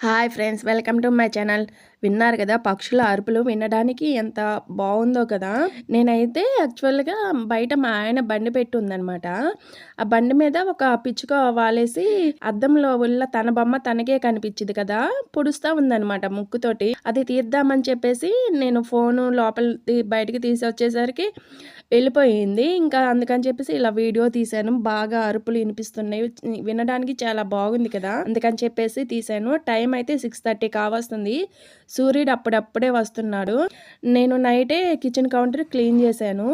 Hi friends, welcome to my channel. విన్నారు కదా పక్షుల అరుపులు వినడానికి ఎంత బాగుందో కదా. నేనైతే యాక్చువల్గా బయట మా ఆయన బండి పెట్టి ఉందనమాట. ఆ బండి మీద ఒక పిచ్చుక వాలేసి అద్దంలో ఉల్ల తన బొమ్మ తనకే కనిపించింది కదా, పొడుస్తూ ఉందనమాట ముక్కుతోటి. అది తీద్దామని చెప్పేసి నేను ఫోను బయటికి తీసి వచ్చేసరికి వెళ్ళిపోయింది. ఇంకా అందుకని చెప్పేసి ఇలా వీడియో తీశాను. బాగా అరుపులు వినిపిస్తున్నాయి, వినడానికి చాలా బాగుంది కదా, అందుకని చెప్పేసి తీశాను. టైం అయితే 6:30 కావస్తుంది. సూర్యుడు అప్పుడప్పుడే వస్తున్నాడు. నేను నైటే కిచెన్ కౌంటర్ క్లీన్ చేశాను.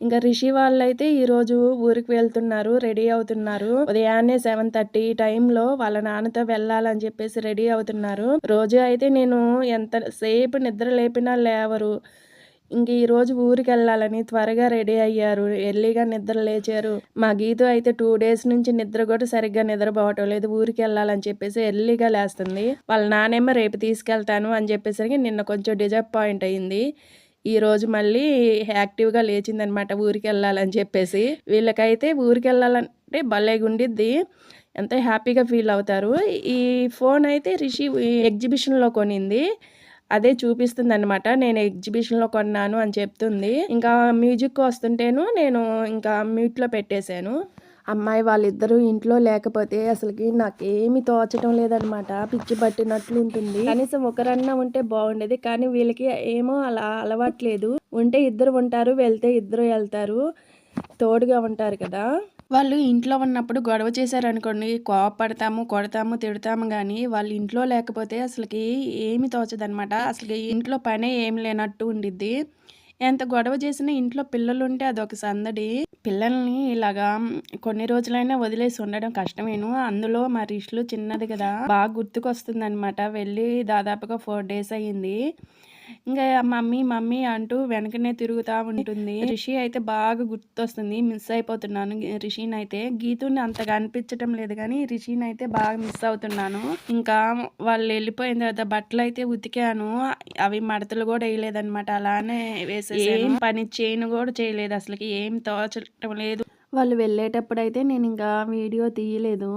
ఇంకా రిషి వాళ్ళైతే ఈరోజు ఊరికి వెళ్తున్నారు, రెడీ అవుతున్నారు. ఉదయాన్నే 7:30 టైంలో వాళ్ళ నాన్నతో వెళ్ళాలని చెప్పేసి రెడీ అవుతున్నారు. రోజు అయితే నేను ఎంతసేపు నిద్ర లేపినా లేవరు. ఇంక ఈరోజు ఊరికి వెళ్ళాలని త్వరగా రెడీ అయ్యారు, ఎర్లీగా నిద్ర లేచారు. మా గీత అయితే 2 days నుంచి నిద్ర కూడా సరిగ్గా నిద్రపోవటం లేదు. ఊరికి వెళ్ళాలని చెప్పేసి ఎర్లీగా లేస్తుంది. వాళ్ళ నానేమో రేపు తీసుకెళ్తాను అని చెప్పేసరికి నిన్న కొంచెం డిజపాయింట్ అయింది. ఈ రోజు మళ్ళీ యాక్టివ్గా లేచిందనమాట ఊరికి వెళ్ళాలని చెప్పేసి. వీళ్ళకైతే ఊరికి వెళ్ళాలంటే భలేగా ఉండిద్ది, ఎంతో హ్యాపీగా ఫీల్ అవుతారు. ఈ ఫోన్ అయితే రిషి ఎగ్జిబిషన్లో కొనింది, అదే చూపిస్తుంది అనమాట. నేను ఎగ్జిబిషన్లో కొన్నాను అని చెప్తుంది. ఇంకా మ్యూజిక్ వస్తుంటేను నేను ఇంకా మ్యూట్లో పెట్టేశాను. అమ్మాయి వాళ్ళిద్దరూ ఇంట్లో లేకపోతే అసలుకి నాకేమి తోచడం లేదనమాట. పిచ్చి పట్టినట్లు ఉంటుంది. కనీసం ఒకరన్నా ఉంటే బాగుండేది, కానీ వీళ్ళకి ఏమో అలా అలవాట్లేదు. ఉంటే ఇద్దరు ఉంటారు, వెళ్తే ఇద్దరు వెళ్తారు, తోడుగా ఉంటారు కదా. వాళ్ళు ఇంట్లో ఉన్నప్పుడు గొడవ చేశారనుకోండి, కోపపడతాము, కొడతాము, తిడతాము. కానీ వాళ్ళు ఇంట్లో లేకపోతే అసలుకి ఏమి తోచదనమాట. అసలు ఇంట్లో పనే ఏం లేనట్టు ఉండిద్ది. ఎంత గొడవ చేసినా ఇంట్లో పిల్లలు ఉంటే అదొక సందడి. పిల్లల్ని ఇలాగా కొన్ని రోజులైనా వదిలేసి ఉండడం కష్టమేను. అందులో మా రిషులు చిన్నది కదా, బాగా గుర్తుకొస్తుంది అనమాట. వెళ్ళి దాదాపుగా 4 days అయ్యింది. ఇంకా మమ్మీ మమ్మీ అంటూ వెనకనే తిరుగుతూ ఉంటుంది. రిషి అయితే బాగా గుర్తొస్తుంది, మిస్ అయిపోతున్నాను రిషిని అయితే. గీతుని అంతగా అనిపించడం లేదు, కానీ రిషిని అయితే బాగా మిస్ అవుతున్నాను. ఇంకా వాళ్ళు వెళ్ళిపోయిన తర్వాత బట్టలు అయితే ఉతికాను, అవి మడతలు కూడా వేయలేదన్నమాట, అలానే వేసేసాను. పని చేయను కూడా చేయలేదు, అసలుకి ఏం తోచటం లేదు. వాళ్ళు వెళ్ళేటప్పుడు అయితే నేను ఇంకా వీడియో తీయలేదు.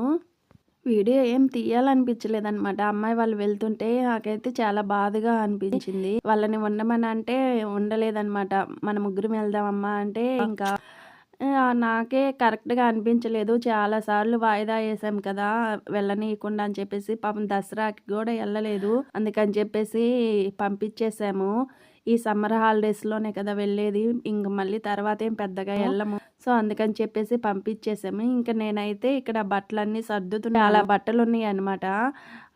వీడియో ఏం తీయాలనిపించలేదన్నమాట. అమ్మాయి వాళ్ళు వెళ్తుంటే నాకైతే చాలా బాధగా అనిపించింది. వాళ్ళని ఉండమని అంటే ఉండలేదన్నమాట. మన ముగ్గురం వెళ్దామమ్మా అంటే ఇంకా నాకే కరెక్ట్గా అనిపించలేదు. చాలాసార్లు వాయిదా వేసాం కదా వెళ్ళనీయకుండా అని చెప్పేసి. పాపం దసరాకి కూడా వెళ్ళలేదు, అందుకని చెప్పేసి పంపించేసాము. ఈ సమ్మర్ హాలిడేస్లోనే కదా వెళ్ళేది, ఇంక మళ్ళీ తర్వాత ఏం పెద్దగా వెళ్ళము. సో అందుకని చెప్పేసి పంపించేసాము. ఇంకా నేనైతే ఇక్కడ బట్టలన్నీ సర్దుతున్నా. చాలా బట్టలు ఉన్నాయి అనమాట.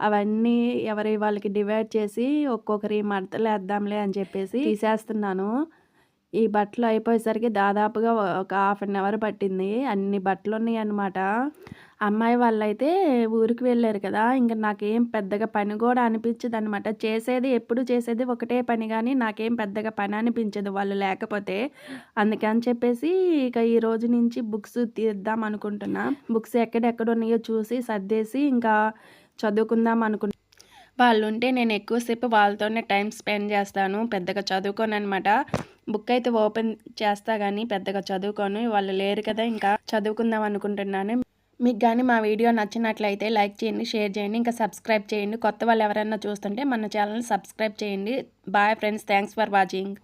అవన్నీ ఎవరి వాళ్ళకి డివైడ్ చేసి ఒక్కొక్కరి మడతలు వేద్దాంలే అని చెప్పేసి తీసేస్తున్నాను. ఈ బట్టలు అయిపోయేసరికి దాదాపుగా ఒక 1/2 hour పట్టింది. అన్ని బట్టలు ఉన్నాయి అనమాట. అమ్మాయి వాళ్ళైతే ఊరికి వెళ్ళారు కదా, ఇంకా నాకేం పెద్దగా పని కూడా అనిపించదు అనమాట. ఎప్పుడు చేసేది ఒకటే పని, కానీ నాకేం పెద్దగా పని అనిపించదు వాళ్ళు లేకపోతే. అందుకని చెప్పేసి ఇక ఈ రోజు నుంచి బుక్స్ తీద్దాం అనుకుంటున్నా. బుక్స్ ఎక్కడెక్కడ ఉన్నాయో చూసి సర్దేసి ఇంకా చదువుకుందాం అనుకుంటున్నా. వాళ్ళు ఉంటే నేను ఎక్కువసేపు వాళ్ళతోనే టైం స్పెండ్ చేస్తాను. పెద్దగా చదువుకోను అనమాట. బుక్ అయితే ఓపెన్ చేస్తా కానీ పెద్దగా చదువుకోను. వాళ్ళు లేరు కదా, ఇంకా చదువుకుందాం అనుకుంటున్నాను. మీకు కానీ మా వీడియో నచ్చినట్లయితే లైక్ చేయండి, షేర్ చేయండి, ఇంకా సబ్స్క్రైబ్ చేయండి. కొత్త వాళ్ళు ఎవరైనా చూస్తుంటే మన ఛానల్ సబ్స్క్రైబ్ చేయండి. Bye friends, thanks for watching.